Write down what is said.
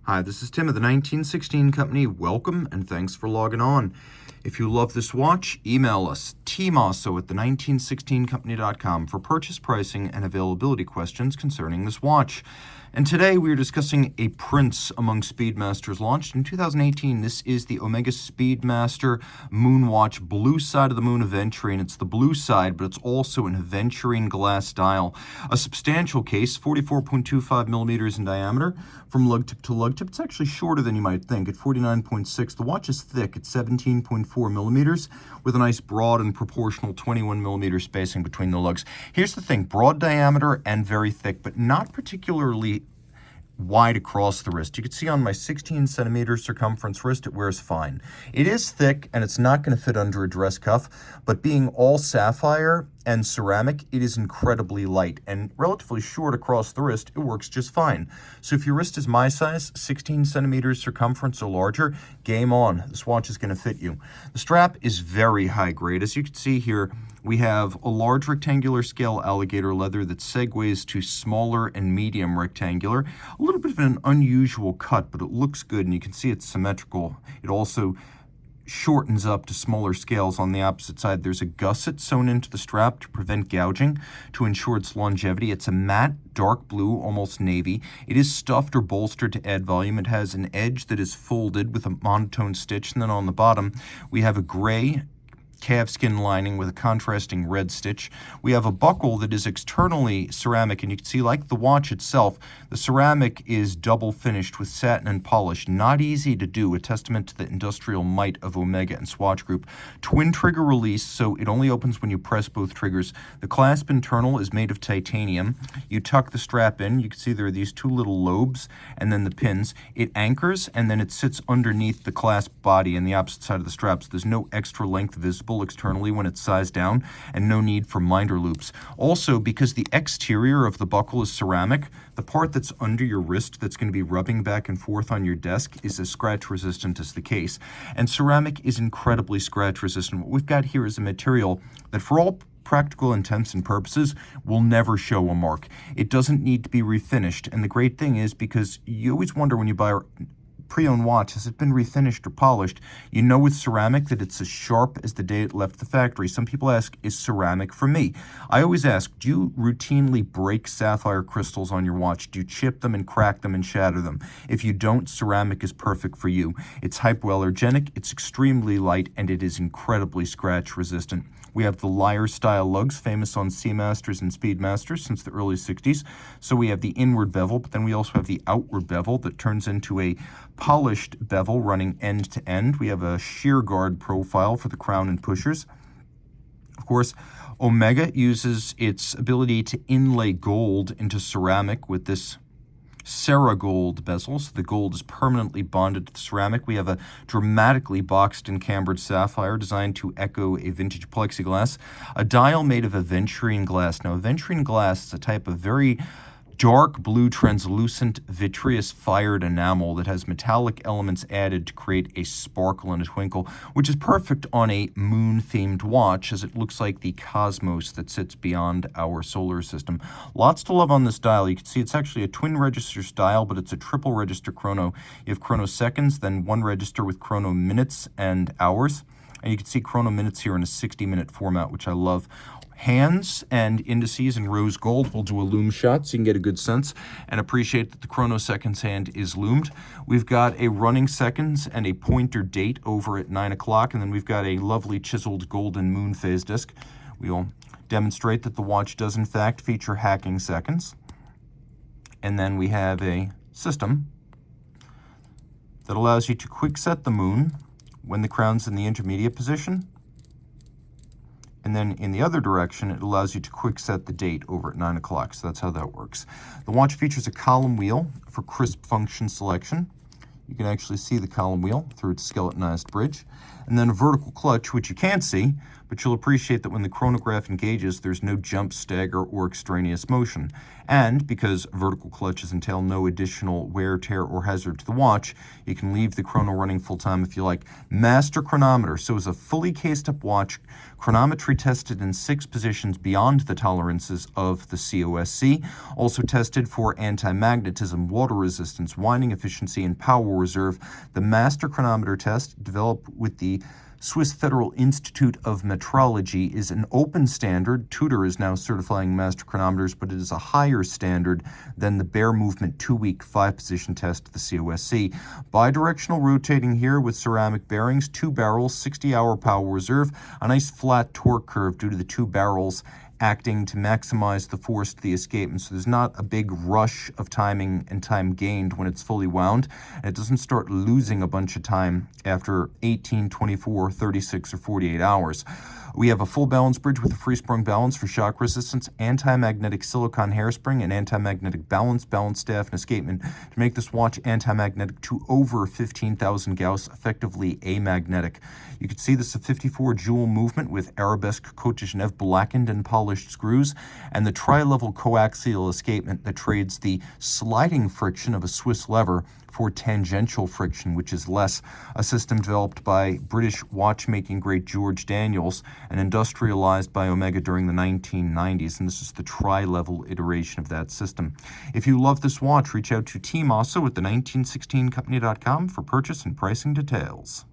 Hi, this is Tim of the 1916 Company. Welcome and thanks for logging on. If you love this watch, email us, tmosso@the1916company.com for purchase pricing and availability questions concerning this watch. And today we are discussing a prince among Speedmasters launched in 2018. This is the Omega Speedmaster Moonwatch Blue Side of the Moon Aventurine. It's the blue side, but it's also an Aventurine glass dial. A substantial case, 44.25 millimeters in diameter from lug tip to lug tip. It's actually shorter than you might think at 49.6. The watch is thick at 17.4 millimeters with a nice broad and proportional 21 millimeter spacing between the lugs. Here's the thing, broad diameter and very thick, but not particularly wide across the wrist. You can see on my 16 centimeter circumference wrist, it wears fine. It is thick and it's not going to fit under a dress cuff, but being all sapphire and ceramic, it is incredibly light and relatively short across the wrist. It works just fine. So if your wrist is my size, 16 centimeters circumference or larger, game on. This watch is going to fit you. The strap is very high grade. As you can see here, we have a large rectangular scale alligator leather that segues to smaller and medium rectangular. A little bit of an unusual cut, but it looks good, and you can see it's symmetrical. It also shortens up to smaller scales on the opposite side. There's a gusset sewn into the strap to prevent gouging to ensure its longevity. It's a matte dark blue, almost navy. It is stuffed or bolstered to add volume. It has an edge that is folded with a monotone stitch, and then on the bottom we have a gray calfskin lining with a contrasting red stitch. We have a buckle that is externally ceramic, and you can see, like the watch itself, the ceramic is double finished with satin and polish. Not easy to do, a testament to the industrial might of Omega and Swatch Group. Twin trigger release, so it only opens when you press both triggers. The clasp internal is made of titanium. You tuck the strap in. You can see there are these two little lobes and then the pins. It anchors and then it sits underneath the clasp body and the opposite side of the strap, so there's no extra length visible externally when it's sized down, and no need for minder loops. Also, because the exterior of the buckle is ceramic, the part that's under your wrist that's going to be rubbing back and forth on your desk is as scratch resistant as the case. And ceramic is incredibly scratch resistant. What we've got here is a material that, for all practical intents and purposes, will never show a mark. It doesn't need to be refinished, and the great thing is, because you always wonder when you buy a pre-owned watch, has it been refinished or polished? You know with ceramic that it's as sharp as the day it left the factory. Some people ask, is ceramic for me? I always ask, do you routinely break sapphire crystals on your watch? Do you chip them and crack them and shatter them? If you don't, ceramic is perfect for you. It's hypoallergenic, it's extremely light, and it is incredibly scratch resistant. We have the lyre style lugs, famous on Seamasters and Speedmasters since the early 60s. So we have the inward bevel, but then we also have the outward bevel that turns into a polished bevel running end to end. We have a shear guard profile for the crown and pushers. Of course, Omega uses its ability to inlay gold into ceramic with this Ceragold bezel, so the gold is permanently bonded to the ceramic. We have a dramatically boxed and cambered sapphire designed to echo a vintage plexiglass. A dial made of Aventurine glass. Now, Aventurine glass is a type of very dark blue translucent vitreous fired enamel that has metallic elements added to create a sparkle and a twinkle, which is perfect on a moon-themed watch, as it looks like the cosmos that sits beyond our solar system. Lots to love on this dial. You can see it's actually a twin register style, but it's a triple register chrono. You have chrono seconds, then one register with chrono minutes and hours. And you can see chrono minutes here in a 60-minute format, which I love. Hands and indices in rose gold. We'll do a loom shot so you can get a good sense and appreciate that the chrono seconds hand is loomed. We've got a running seconds and a pointer date over at 9 o'clock, and then we've got a lovely chiseled golden moon phase disc. We'll demonstrate that the watch does in fact feature hacking seconds. And then we have a system that allows you to quick set the moon when the crown's in the intermediate position. And then in the other direction, it allows you to quick set the date over at 9 o'clock. So that's how that works. The watch features a column wheel for crisp function selection. You can actually see the column wheel through its skeletonized bridge. And then a vertical clutch, which you can't see, but you'll appreciate that when the chronograph engages, there's no jump, stagger, or extraneous motion. And because vertical clutches entail no additional wear, tear, or hazard to the watch, you can leave the chrono running full-time if you like. Master chronometer. So is a fully cased-up watch, chronometry tested in 6 positions beyond the tolerances of the COSC, also tested for anti-magnetism, water resistance, winding efficiency, and power reserve. The master chronometer test, developed with the Swiss Federal Institute of Metrology, is an open standard. Tudor is now certifying master chronometers, but it is a higher standard than the bare movement 2-week 5-position test of the COSC. Bidirectional rotating here with ceramic bearings, 2 barrels, 60-hour power reserve, a nice flat torque curve due to the 2 barrels acting to maximize the force to the escapement. So there's not a big rush of timing and time gained when it's fully wound. And it doesn't start losing a bunch of time after 18, 24, 36, or 48 hours. We have a full balance bridge with a free-sprung balance for shock resistance, anti-magnetic silicone hairspring, and anti-magnetic balance staff, and escapement to make this watch anti-magnetic to over 15,000 Gauss, effectively amagnetic. You can see this a 54 jewel movement with arabesque Côte de Genève blackened and polished screws, and the tri-level coaxial escapement that trades the sliding friction of a Swiss lever for tangential friction, which is less, a system developed by British watchmaking great George Daniels and industrialized by Omega during the 1990s, and this is the tri-level iteration of that system. If you love this watch, reach out to Team Mosso at the 1916company.com for purchase and pricing details.